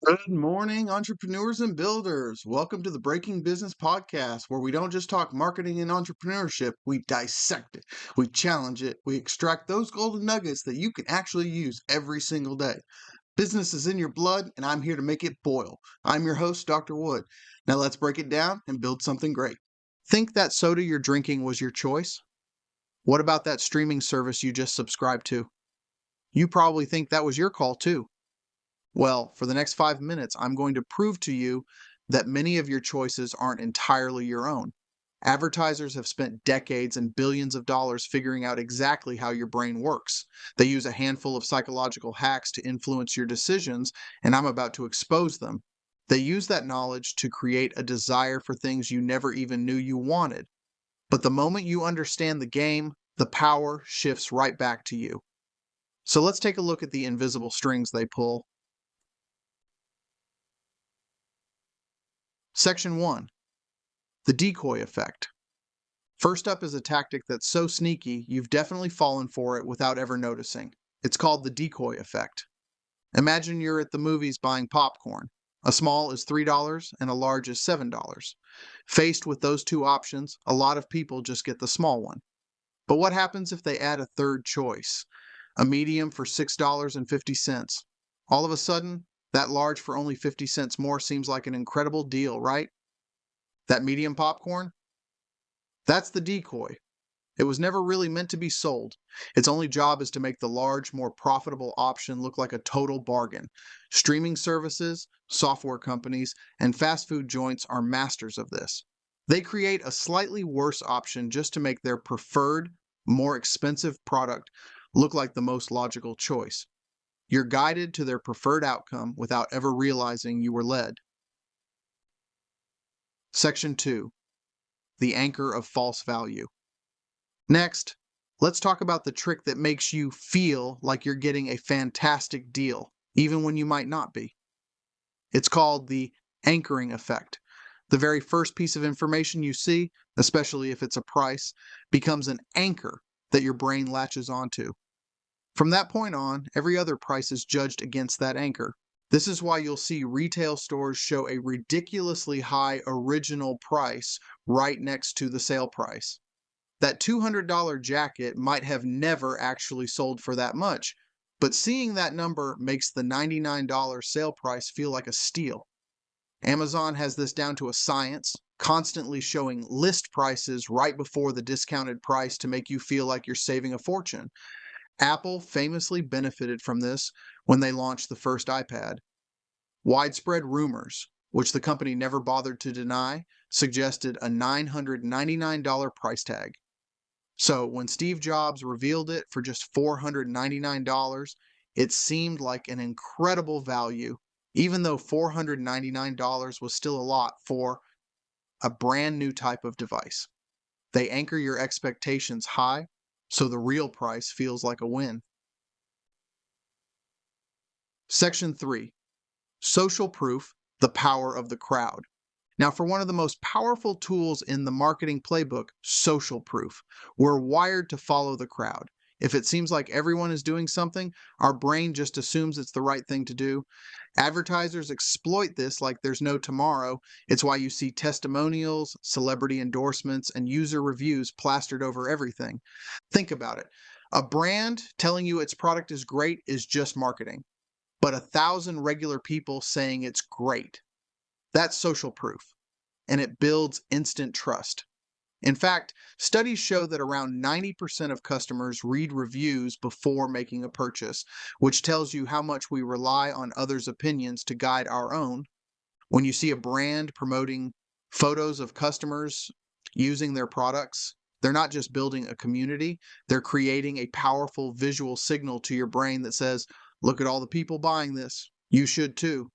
Good morning, entrepreneurs and builders. Welcome to the Breaking Business Podcast, where we don't just talk marketing and entrepreneurship, we dissect it, we challenge it, we extract those golden nuggets that you can actually use every single day. Business is in your blood, and I'm here to make it boil. I'm your host, Dr. Wood. Now let's break it down and build something great. Think that soda you're drinking was your choice? What about that streaming service you just subscribed to? You probably think that was your call too. Well, for the next 5 minutes, I'm going to prove to you that many of your choices aren't entirely your own. Advertisers have spent decades and billions of dollars figuring out exactly how your brain works. They use a handful of psychological hacks to influence your decisions, and I'm about to expose them. They use that knowledge to create a desire for things you never even knew you wanted. But the moment you understand the game, the power shifts right back to you. So let's take a look at the invisible strings they pull. Section 1. The decoy effect. First up is a tactic that's so sneaky you've definitely fallen for it without ever noticing. It's called the decoy effect. Imagine you're at the movies buying popcorn. A small is $3 and a large is $7. Faced with those two options, a lot of people just get the small one. But what happens if they add a third choice? A medium for $6.50. All of a sudden, that large for only 50 cents more seems like an incredible deal, right? That medium popcorn? That's the decoy. It was never really meant to be sold. Its only job is to make the large, more profitable option look like a total bargain. Streaming services, software companies, and fast food joints are masters of this. They create a slightly worse option just to make their preferred, more expensive product look like the most logical choice. You're guided to their preferred outcome without ever realizing you were led. Section 2. The anchor of false value. Next, let's talk about the trick that makes you feel like you're getting a fantastic deal, even when you might not be. It's called the anchoring effect. The very first piece of information you see, especially if it's a price, becomes an anchor that your brain latches onto. From that point on, every other price is judged against that anchor. This is why you'll see retail stores show a ridiculously high original price right next to the sale price. That $200 jacket might have never actually sold for that much, but seeing that number makes the $99 sale price feel like a steal. Amazon has this down to a science, constantly showing list prices right before the discounted price to make you feel like you're saving a fortune. Apple famously benefited from this when they launched the first iPad. Widespread rumors, which the company never bothered to deny, suggested a $999 price tag. So when Steve Jobs revealed it for just $499, it seemed like an incredible value, even though $499 was still a lot for a brand new type of device. They anchor your expectations high, so the real price feels like a win. Section 3. Social proof, the power of the crowd. Now, for one of the most powerful tools in the marketing playbook, social proof, we're wired to follow the crowd. If it seems like everyone is doing something, our brain just assumes it's the right thing to do. Advertisers exploit this like there's no tomorrow. It's why you see testimonials, celebrity endorsements, and user reviews plastered over everything. Think about it. A brand telling you its product is great is just marketing, but 1,000 regular people saying it's great. That's social proof, and it builds instant trust. In fact, studies show that around 90% of customers read reviews before making a purchase, which tells you how much we rely on others' opinions to guide our own. When you see a brand promoting photos of customers using their products, they're not just building a community, they're creating a powerful visual signal to your brain that says, look at all the people buying this. You should too.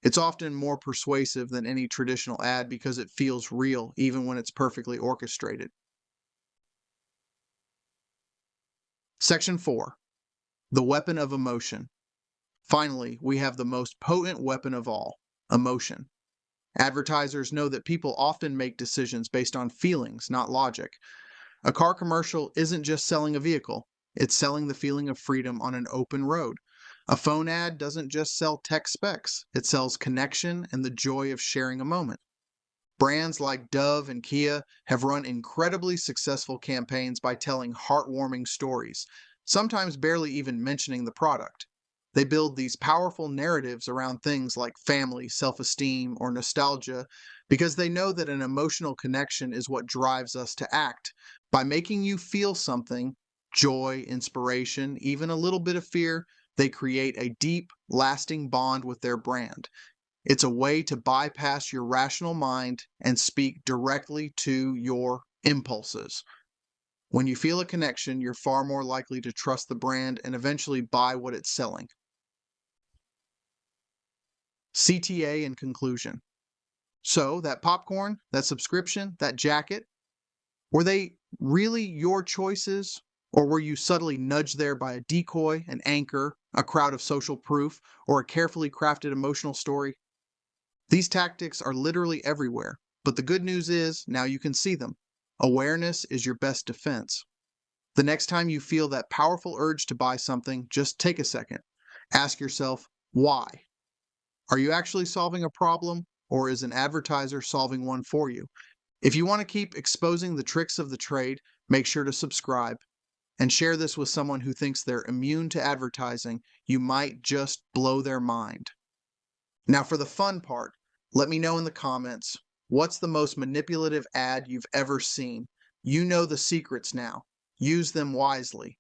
It's often more persuasive than any traditional ad because it feels real, even when it's perfectly orchestrated. Section 4. The weapon of emotion. Finally, we have the most potent weapon of all, emotion. Advertisers know that people often make decisions based on feelings, not logic. A car commercial isn't just selling a vehicle, it's selling the feeling of freedom on an open road. A phone ad doesn't just sell tech specs, it sells connection and the joy of sharing a moment. Brands like Dove and Kia have run incredibly successful campaigns by telling heartwarming stories, sometimes barely even mentioning the product. They build these powerful narratives around things like family, self-esteem, or nostalgia because they know that an emotional connection is what drives us to act. By making you feel something, joy, inspiration, even a little bit of fear, they create a deep, lasting bond with their brand. It's a way to bypass your rational mind and speak directly to your impulses. When you feel a connection, you're far more likely to trust the brand and eventually buy what it's selling. CTA in conclusion. So, that popcorn, that subscription, that jacket, were they really your choices? Or were you subtly nudged there by a decoy, an anchor, a crowd of social proof, or a carefully crafted emotional story? These tactics are literally everywhere, but the good news is now you can see them. Awareness is your best defense. The next time you feel that powerful urge to buy something, just take a second. Ask yourself, why? Are you actually solving a problem, or is an advertiser solving one for you? If you want to keep exposing the tricks of the trade, make sure to subscribe and share this with someone who thinks they're immune to advertising. You might just blow their mind. Now, for the fun part, let me know in the comments, what's the most manipulative ad you've ever seen? You know the secrets now. Use them wisely.